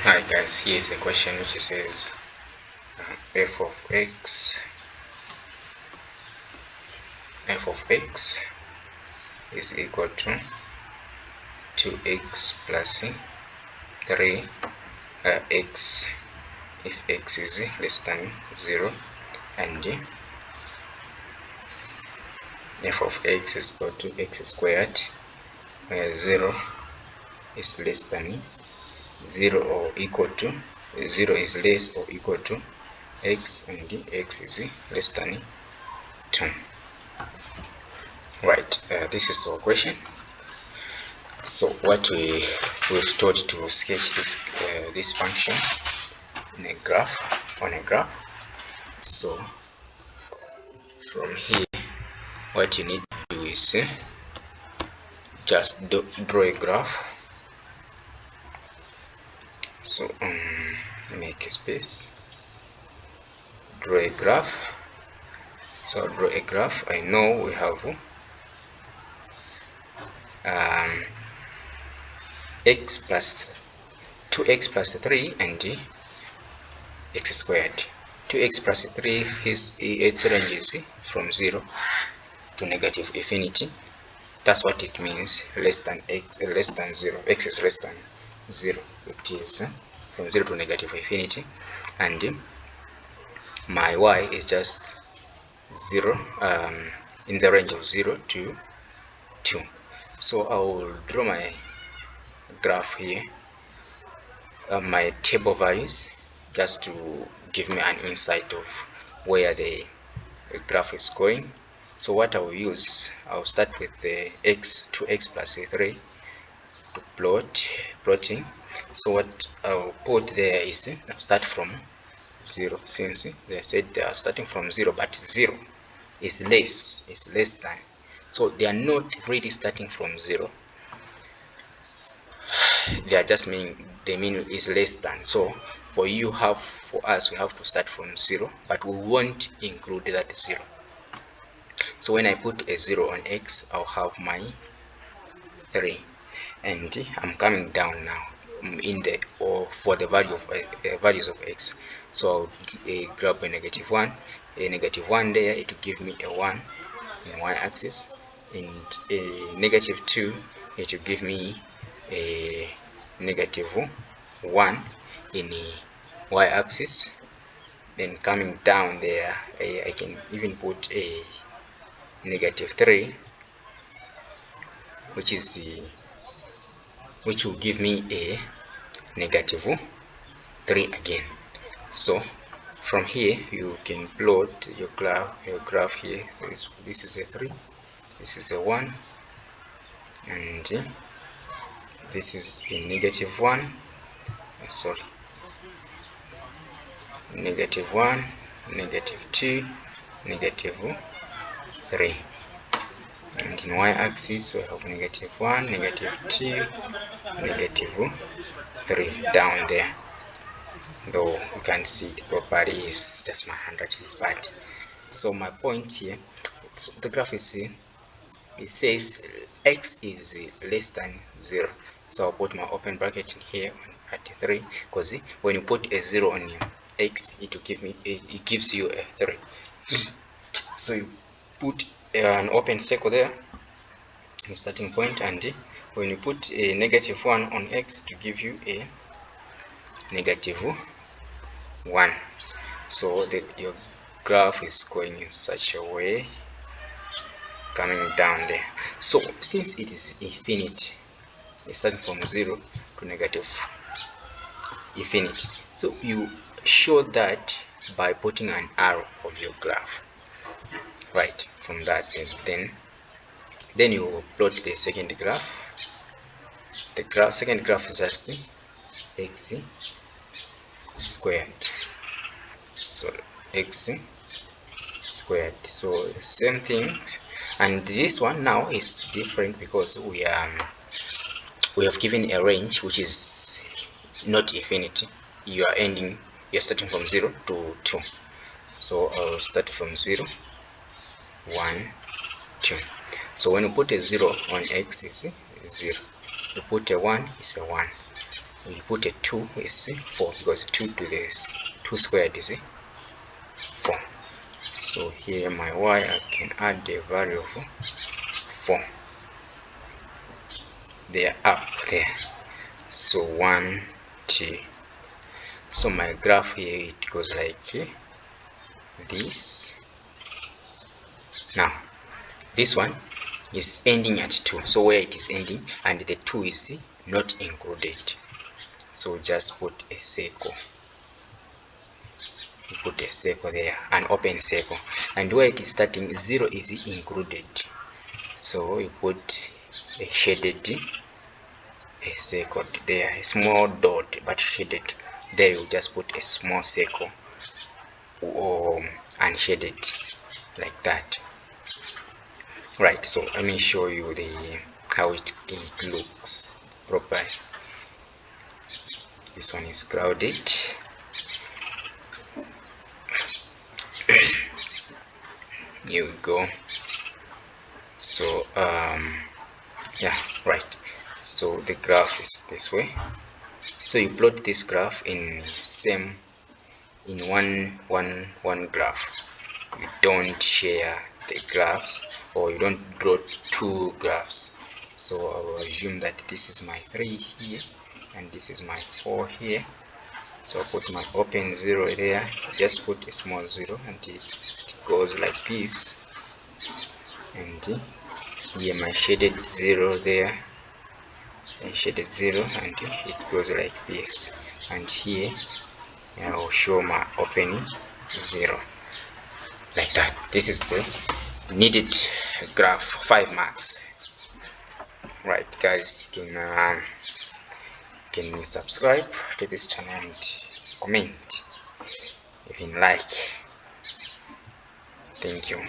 Hi guys, here's a question which says f of x is equal to 2x plus 3 x if x is less than 0, and f of x is equal to x squared where 0 is less than 0 or equal to 0 is less or equal to x, and x is less than 2. Right, this is our question. So what we've told to sketch this function in a graph, on a graph. So from here what you need to do is just draw a graph. So make a space, draw a graph. So draw a graph. I know we have x plus 2x plus 3 and x squared. 2x plus 3 is its range is from 0 to negative infinity. That's what it means. Less than x, less than 0. X is less than 0. It is from 0 to negative infinity, and my y is just 0, in the range of 0 to 2. So I will draw my graph here, my table values, just to give me an insight of where the graph is going. So what I will use, I'll start with the x plus 3 to plotting. So what I'll put there is I'll start from 0, since they said they are starting from 0, but 0 is less than, so they are not really starting from 0. They are just they mean is less than. So for us we have to start from 0, but we won't include that 0. So when I put a 0 on x, I'll have my 3, and I'm coming down now in the for the value of values of x. So I'll grab a negative 1 there. It will give me a 1 in y-axis, and a negative 2, it will give me a negative 1 in y-axis. Then coming down there, I can even put a negative 3, which will give me a negative 3 again. So from here you can plot your graph here. So this is a 3, this is a 1, and this is a negative 1, sorry, negative 1, negative 2, negative 3, and in y-axis we have negative 1, negative 2, negative 3 down there. Though you can see properly, is just my handwriting is bad. So my point here, so the graph is it says x is less than 0. So I'll put my open bracket in here at 3, because when you put a 0 on your x, it will give me it gives you a 3. So you put an open circle there, the starting point, and when you put a negative 1 on x to give you a negative 1. So your graph is going in such a way, coming down there. So since it is infinite, it's starting from 0 to negative infinity, so you show that by putting an arrow of your graph right from that, and then you plot the second graph. The second graph is just x squared, so x squared. So same thing, and this one now is different because we have given a range which is not infinity. You're starting from 0 to 2. So I'll start from 0, 1, 2. So when you put a 0 on x, is 0. You put a 1, is a 1. we put a 2 is 4, because 2 to the 2 squared is 4. So here my y, I can add the value of 4. They are up there. So 1, 2. So my graph here, it goes like this. Now this one is ending at 2, so where it is ending and the 2 is not included, so just put a circle. You put a circle there, an open circle, and where it is starting 0 is included, so you put a shaded a circle there, a small dot but shaded. There you just put a small circle or unshaded like that. Right, so let me show you the how it looks properly. This one is crowded. Here we go. So yeah, right, so the graph is this way. So you plot this graph in one graph. You don't share the graphs, or you don't draw two graphs. So I will assume that this is my 3 here and this is my 4 here. So I'll put my open 0 there, just put a small 0, and it goes like this. And here my shaded 0 there, and shaded 0, and it goes like this. And here I will show my open 0 like that. This is the needed graph, 5 marks. Right guys, can subscribe to this channel and comment if you like. Thank you.